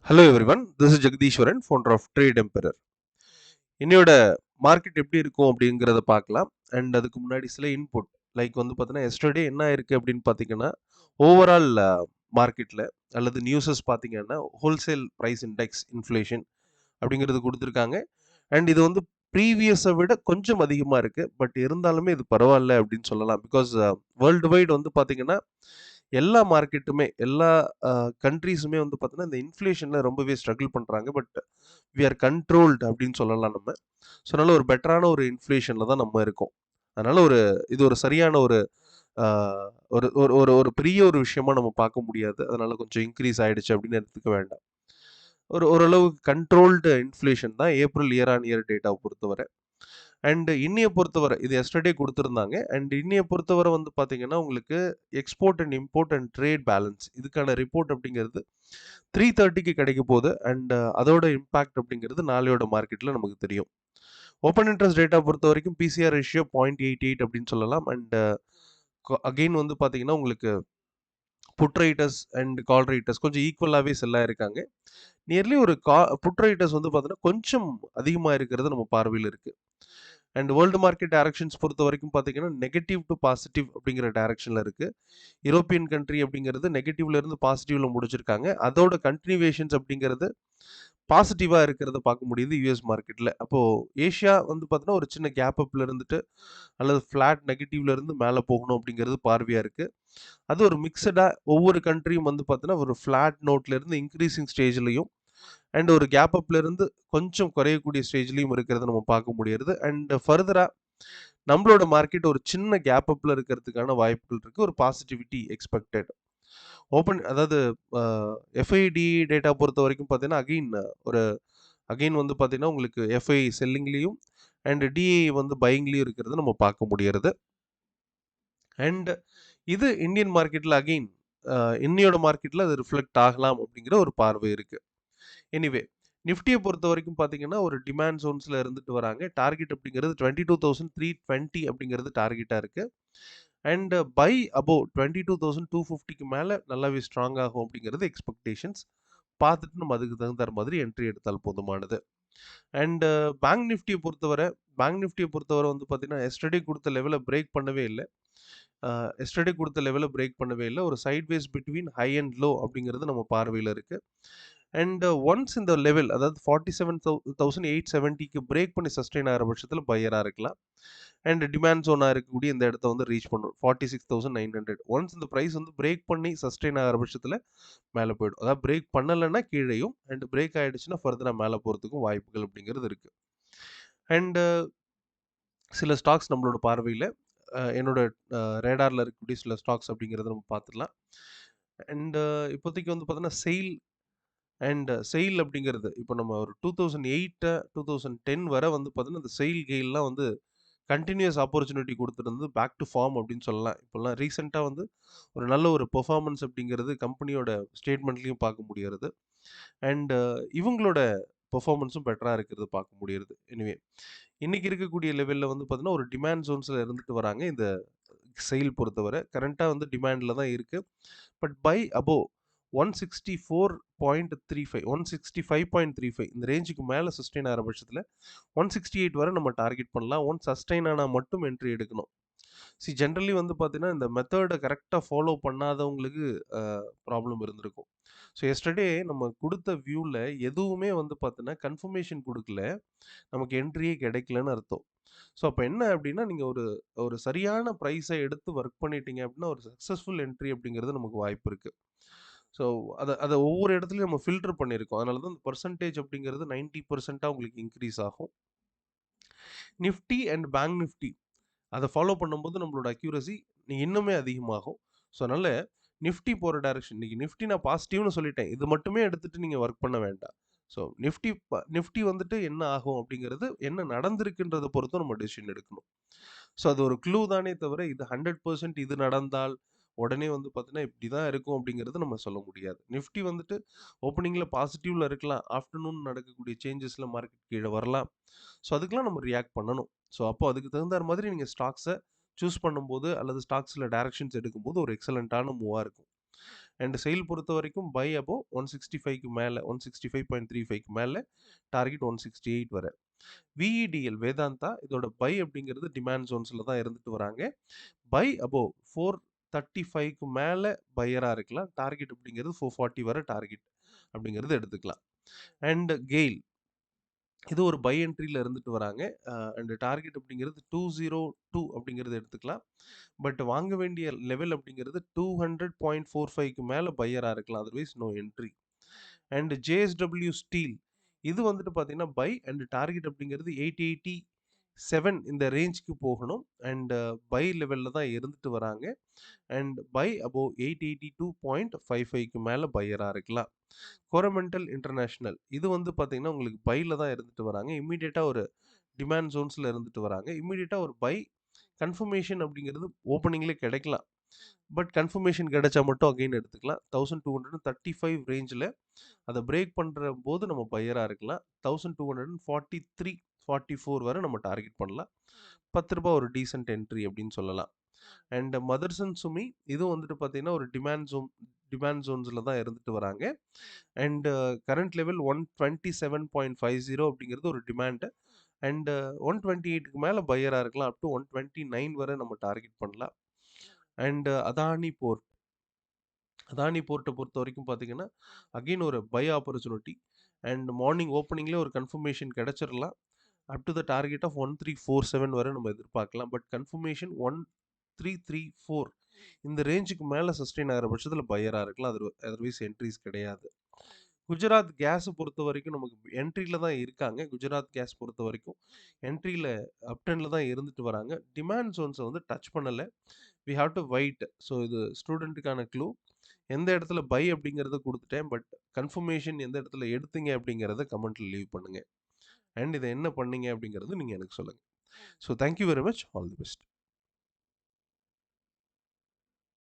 Hello everyone, this is Jagdishwaran, founder of Trade Emperor. இன்னையோட market எப்படி இருக்கும் அப்படிங்கிறத பார்க்கலாம். அண்ட் அதுக்கு முன்னாடி சில இன்புட் லைக் வந்து பார்த்தீங்கன்னா எஸ்டர்டே என்ன ஆயிருக்கு அப்படின்னு பார்த்தீங்கன்னா ஓவரால் மார்க்கெட்டில் அல்லது நியூஸஸ் பார்த்தீங்கன்னா ஹோல்சேல் ப்ரைஸ் இண்டெக்ஸ் இன்ஃப்ளேஷன் அப்படிங்கிறது கொடுத்துருக்காங்க. அண்ட் இது வந்து ப்ரீவியஸை விட கொஞ்சம் அதிகமாக இருக்குது. பட் இருந்தாலுமே இது பரவாயில்ல அப்படின்னு சொல்லலாம். பிகாஸ் வேர்ல்டு வைடு வந்து பார்த்தீங்கன்னா எல்லா மார்க்கெட்டுமே எல்லா கண்ட்ரீஸுமே வந்து பார்த்தீங்கன்னா இந்த இன்ஃப்ளேஷனில் ரொம்பவே ஸ்ட்ரகிள் பண்ணுறாங்க. பட் வி ஆர் கண்ட்ரோல்டு அப்படின்னு சொல்லலாம் நம்ம. ஸோ அதனால் ஒரு பெட்டரான ஒரு இன்ஃப்ளேஷனில் தான் நம்ம இருக்கோம். அதனால் இது ஒரு சரியான ஒரு ஒரு ஒரு ஒரு ஒரு பெரிய ஒரு விஷயமா நம்ம பார்க்க முடியாது. அதனால் கொஞ்சம் இன்க்ரீஸ் ஆகிடுச்சு அப்படின்னு எடுத்துக்க வேண்டாம். ஓரளவுக்கு கண்ட்ரோல்டு இன்ஃப்ளேஷன் தான் ஏப்ரல் இயர் ஆன் இயர் டேட்டாவை பொறுத்தவரை. அண்ட் இன்னைய பொறுத்தவரை இது எஸ்டர்டே கொடுத்துருந்தாங்க. அண்ட் இன்னைய பொறுத்தவரை வந்து பார்த்தீங்கன்னா உங்களுக்கு export and import and trade balance இதுக்கான ரிப்போர்ட் அப்படிங்கிறது 3:30க்கு கிடைக்க போகுது. அண்ட் அதோட இம்பாக்ட் அப்படிங்கிறது நாளையோட மார்க்கெட்டில் நமக்கு தெரியும். ஓப்பன் இன்ட்ரெஸ்ட் டேட்டா பொறுத்த வரைக்கும் பிசிஆர் ரேஷியோ 0.88 அப்படின்னு சொல்லலாம். அண்ட் அகெயின் வந்து பார்த்தீங்கன்னா உங்களுக்கு put writers and call writers கொஞ்சம் ஈக்குவலாகவே செல்லாக இருக்காங்க. நியர்லி ஒரு புட் ரைட்டர்ஸ் வந்து பார்த்தீங்கன்னா கொஞ்சம் அதிகமாக இருக்கிறது நம்ம பார்வையில் இருக்குது. அண்ட் வேர்ல்டு மார்க்கெட் டைரக்ஷன்ஸ் பொறுத்த வரைக்கும் பார்த்தீங்கன்னா நெகட்டிவ் டு பாசிட்டிவ் அப்படிங்கிற டைரக்ஷனில் இருக்குது. யூரோப்பியன் கண்ட்ரி அப்படிங்கிறது நெகட்டிவ்ல இருந்து பாசிட்டிவ்ல முடிச்சிருக்காங்க. அதோட கண்டினியூவேஷன்ஸ் அப்படிங்கிறது பாசிட்டிவாக இருக்கிறத பார்க்க முடியுது யூஎஸ் மார்க்கெட்டில். அப்போது ஏஷியா வந்து பார்த்தீங்கன்னா ஒரு சின்ன கேப் அப்பில் இருந்துட்டு அல்லது ஃப்ளாட் நெகட்டிவ்ல இருந்து மேலே போகணும் அப்படிங்கிறது பார்வையாக இருக்குது. அது ஒரு மிக்சடாக ஒவ்வொரு கண்ட்ரியும் வந்து பார்த்தீங்கன்னா ஒரு ஃப்ளாட் நோட்ல இருந்து இன்க்ரீசிங் ஸ்டேஜ்லையும் அண்ட் ஒரு கேப் அப்ல இருந்து கொஞ்சம் குறையக்கூடிய ஸ்டேஜ்லையும் இருக்கிறத நம்ம பார்க்க முடியுது. அண்ட் ஃபர்தரா நம்மளோட மார்க்கெட் ஒரு சின்ன கேப் அப்ல இருக்கிறதுக்கான வாய்ப்புகள் இருக்கு. ஒரு பாசிட்டிவிட்டி எக்ஸ்பெக்டட். அதாவது எஃப்ஐடி டேட்டா பொறுத்த வரைக்கும் பார்த்தீங்கன்னா அகைன் வந்து பார்த்தீங்கன்னா உங்களுக்கு எஃப்ஐ செல்லிங்லேயும் அண்ட் டிஐ வந்து பையிங்லேயும் இருக்கிறத நம்ம பார்க்க முடியறது. அண்ட் இது இந்தியன் மார்க்கெட்டில் அகைன் இன்னையோட மார்க்கெட்டில் அது ரிஃப்ளெக்ட் ஆகலாம் அப்படிங்கிற ஒரு பார்வை இருக்கு. எனிவே நிஃப்டியை பொறுத்த வரைக்கும் பார்த்தீங்கன்னா ஒரு டிமாண்ட் ஜோன்ஸில் இருந்துட்டு வராங்க. டார்கெட் அப்படிங்கிறது 22,320 அப்படிங்கிறது டார்கெட்டாக இருக்குது. அண்ட் பை அபோவ் 22,250க்கு மேலே நல்லாவே ஸ்ட்ராங் ஆகும் அப்படிங்கிறது எக்ஸ்பெக்டேஷன்ஸ். பார்த்துட்டு நம்ம அதுக்கு தகுந்த மாதிரி என்ட்ரி எடுத்தால் போதுமானது. அண்ட் பேங்க் நிஃப்டியை பொறுத்தவரை வந்து பார்த்தீங்கன்னா எஸ்டர்டே கொடுத்த லெவலை பிரேக் பண்ணவே இல்லை. ஒரு sideways between high and low அப்படிங்கிறது நம்ம பார்வையில் இருக்கு. அண்ட் ஒன்ஸ் இந்த லெவல் அதாவது 47,870க்கு பிரேக் பண்ணி சஸ்டெயின் ஆகிற பட்சத்தில் பையராக இருக்கலாம். அண்ட் டிமாண்ட் ஜோனாக இருக்கக்கூடிய இந்த இடத்த வந்து ரீச் பண்ணும் 46,900. ஒன்ஸ் இந்த ப்ரைஸ் வந்து பிரேக் பண்ணி சஸ்டெயின் ஆகிற பட்சத்தில் மேலே போயிடும். அதாவது பிரேக் பண்ணலைன்னா கீழேயும் அண்ட் பிரேக் ஆகிடுச்சுன்னா ஃபர்தராக மேலே போகிறதுக்கும் வாய்ப்புகள் அப்படிங்கிறது இருக்குது. அண்ட் சில ஸ்டாக்ஸ் நம்மளோட பார்வையில் என்னோட ரேடாரில் இருக்கக்கூடிய சில ஸ்டாக்ஸ் அப்படிங்கிறத நம்ம பார்த்துடலாம். அண்ட் இப்போதைக்கு வந்து பார்த்தோன்னா செயில் அப்படிங்கிறது இப்போ நம்ம ஒரு 2008 2010 வரை வந்து பார்த்தீங்கன்னா இந்த செயில் கெயில்லாம் வந்து கண்டினியூஸ் ஆப்பர்ச்சுனிட்டி கொடுத்துருந்தது பேக் டு ஃபார்ம் அப்படின்னு சொல்லலாம். இப்போல்லாம் ரீசெண்டாக வந்து ஒரு நல்ல ஒரு பெர்ஃபார்மன்ஸ் அப்படிங்கிறது கம்பெனியோட ஸ்டேட்மெண்ட்லையும் பார்க்க முடியறது. அண்ட் இவங்களோட பெர்ஃபார்மன்ஸும் பெட்டராக இருக்கிறது பார்க்க முடியுது. எனிவே இன்னைக்கு இருக்கக்கூடிய லெவலில் வந்து பார்த்தீங்கன்னா ஒரு டிமாண்ட் ஜோன்ஸில் இருந்துட்டு வராங்க. இந்த செயில் பொறுத்தவரை கரண்ட்டாக வந்து டிமாண்டில் தான் இருக்குது. பட் பை அபோவ் 165.35 இந்த ரேஞ்சுக்கு மேலே சஸ்டெயின் ஆகிற பட்சத்தில் 168 வரை நம்ம டார்கெட் பண்ணலாம். சஸ்டெயின் ஆனால் மட்டும் என்ட்ரி எடுக்கணும். ஜென்ரலி வந்து பார்த்தீங்கன்னா இந்த மெத்தடை கரெக்டாக ஃபாலோ பண்ணாதவங்களுக்கு ப்ராப்ளம் இருந்திருக்கும். ஸோ எஸ்டர்டே நம்ம கொடுத்த வியூவில் எதுவுமே வந்து பார்த்தீங்கன்னா கன்ஃபர்மேஷன் கொடுக்கல, நமக்கு என்ட்ரியே கிடைக்கலன்னு அர்த்தம். ஸோ அப்போ என்ன அப்படின்னா நீங்கள் ஒரு ஒரு சரியான ப்ரைஸை எடுத்து ஒர்க் பண்ணிட்டீங்க அப்படின்னா ஒரு சக்ஸஸ்ஃபுல் என்ட்ரி அப்படிங்கிறது நமக்கு வாய்ப்பு இருக்குது. ஸோ அதை அதை ஒவ்வொரு இடத்துலையும் நம்ம ஃபில்டர் பண்ணியிருக்கோம். அதனால தான் இந்த பர்சன்டேஜ் அப்படிங்கிறது 90% உங்களுக்கு இன்க்ரீஸ் ஆகும். நிஃப்டி அண்ட் பேங்க் நிஃப்டி அதை ஃபாலோ பண்ணும்போது நம்மளோட அக்யூரசி இன்னுமே அதிகமாகும். ஸோ அதனால் நிஃப்டி போகிற டைரக்ஷன் இன்றைக்கி நிஃப்டி நான் பாசிட்டிவ்னு சொல்லிட்டேன். இது மட்டுமே எடுத்துகிட்டு நீங்கள் ஒர்க் பண்ண வேண்டாம். ஸோ நிஃப்டி வந்துட்டு என்ன ஆகும் அப்படிங்கிறது என்ன நடந்திருக்குன்றதை பொறுத்தும் நம்ம டெசிஷன் எடுக்கணும். ஸோ அது ஒரு க்ளூ தானே தவிர இது 100% இது நடந்தால் உடனே வந்து பார்த்தீங்கன்னா இப்படி தான் இருக்கும் அப்படிங்கிறது நம்ம சொல்ல முடியாது. நிஃப்டி வந்துட்டு ஓப்பனிங்கில் பாசிட்டிவில் இருக்கலாம். ஆஃப்டர்நூன் நடக்கக்கூடிய சேஞ்சஸில் மார்க்கெட் கீழே வரலாம். ஸோ அதுக்கெலாம் நம்ம ரியாக்ட் பண்ணணும். ஸோ அப்போ அதுக்கு தகுந்த மாதிரி நீங்கள் ஸ்டாக்ஸை சூஸ் பண்ணும்போது அல்லது ஸ்டாக்ஸில் டைரக்ஷன்ஸ் எடுக்கும்போது ஒரு எக்ஸலண்ட்டான மூவாக இருக்கும். அண்ட் செயில் பொறுத்த வரைக்கும் பை அபோவ் 165க்கு மேலே 165.35க்கு மேலே டார்கெட் 168 வரை. விஇடிஎல் வேதாந்தா இதோட பை அப்படிங்கிறது டிமாண்ட் ஜோன்ஸில் தான் இருந்துட்டு வராங்க. பை அபோவ் 435க்கு மேலே பையராக இருக்கலாம். டார்கெட் அப்படிங்கிறது 440 வரை டார்கெட் அப்படிங்கிறது எடுத்துக்கலாம். அண்ட் கெயில் இது ஒரு பை என்ட்ரியில் இருந்துட்டு வராங்க. அண்ட் டார்கெட் அப்படிங்கிறது 202 அப்படிங்கிறது எடுத்துக்கலாம். பட் வாங்க வேண்டிய லெவல் அப்படிங்கிறது 200.45க்கு மேலே பையராக இருக்கலாம். Otherwise no entry. And JSW steel இது வந்துட்டு பார்த்தீங்கன்னா பை அண்ட் டார்கெட் அப்படிங்கிறது 887 இந்த ரேஞ்சுக்கு போகணும். அண்ட் பை லெவலில் தான் இருந்துட்டு வராங்க. அண்ட் பை அபோவ் 882.55க்கு மேலே பையராக இருக்கலாம். கோரமெண்டல் இன்டர்நேஷ்னல் இது வந்து பார்த்தீங்கன்னா உங்களுக்கு பையில் தான் இருந்துட்டு வராங்க. இம்மீடியட்டாக ஒரு டிமாண்ட் ஜோன்ஸில் இருந்துட்டு வராங்க. இம்மீடியட்டாக ஒரு பை கன்ஃபர்மேஷன் அப்படிங்கிறது ஓப்பனிங்லேயே கிடைக்கலாம். பட் கன்ஃபர்மேஷன் கிடைச்சா மட்டும் அகைன் எடுத்துக்கலாம். 1235 ரேஞ்சில் அதை பிரேக் பண்ணுற போது நம்ம பையராக இருக்கலாம். 1243 44 வரை நம்ம டார்கெட் பண்ணலாம். ₹10 ஒரு டீசென்ட் என்ட்ரி அப்படின்னு சொல்லலாம். அண்ட் மதர்சன் சுமி இதுவும் வந்துட்டு பார்த்தீங்கன்னா ஒரு டிமாண்ட் ஜோன்ஸில் தான் இருந்துட்டு வராங்க. அண்ட் கரண்ட் லெவல் 127.50 அப்படிங்கிறது ஒரு டிமாண்டு. அண்ட் 128க்கு மேலே பையராக இருக்கலாம். அப் டு 129 வரை நம்ம டார்கெட் பண்ணலாம். அண்ட் அதானி போர்ட்டை பொறுத்த வரைக்கும் பார்த்தீங்கன்னா அகெயின் ஒரு பை ஆப்பர்ச்சுனிட்டி. அண்ட் மார்னிங் ஓப்பனிங்லேயே ஒரு கன்ஃபர்மேஷன் கிடைச்சிடலாம். Up to the target of 1347 வரை நம்ம எதிர்பார்க்கலாம். பட் கன்ஃபர்மேஷன் 1334 இந்த ரேஞ்சுக்கு மேலே சஸ்டெயின் ஆகிற பட்சத்தில் பையராக இருக்கலாம். அதர்வைஸ் என்ட்ரிஸ் கிடையாது. குஜராத் கேஸை பொறுத்த வரைக்கும் நமக்கு என்ட்ரியில் தான் இருக்காங்க. குஜராத் கேஸ் பொறுத்த வரைக்கும் என்ட்ரியில் அப்டனில் தான் இருந்துட்டு வராங்க. டிமாண்ட் ஜோன்ஸை வந்து டச் பண்ணலை. We have to wait. So இது ஸ்டூடெண்ட்டுக்கான க்ளூ. எந்த இடத்துல பை அப்படிங்கிறத கொடுத்துட்டேன். பட் கன்ஃபர்மேஷன் எந்த இடத்துல எடுத்தீங்க அப்படிங்கிறத கமெண்ட்டில் லீவ் பண்ணுங்கள். அண்ட் இதை என்ன பண்ணீங்க அப்படிங்கிறது நீங்கள் எனக்கு சொல்லுங்கள். So thank you very much. All the best.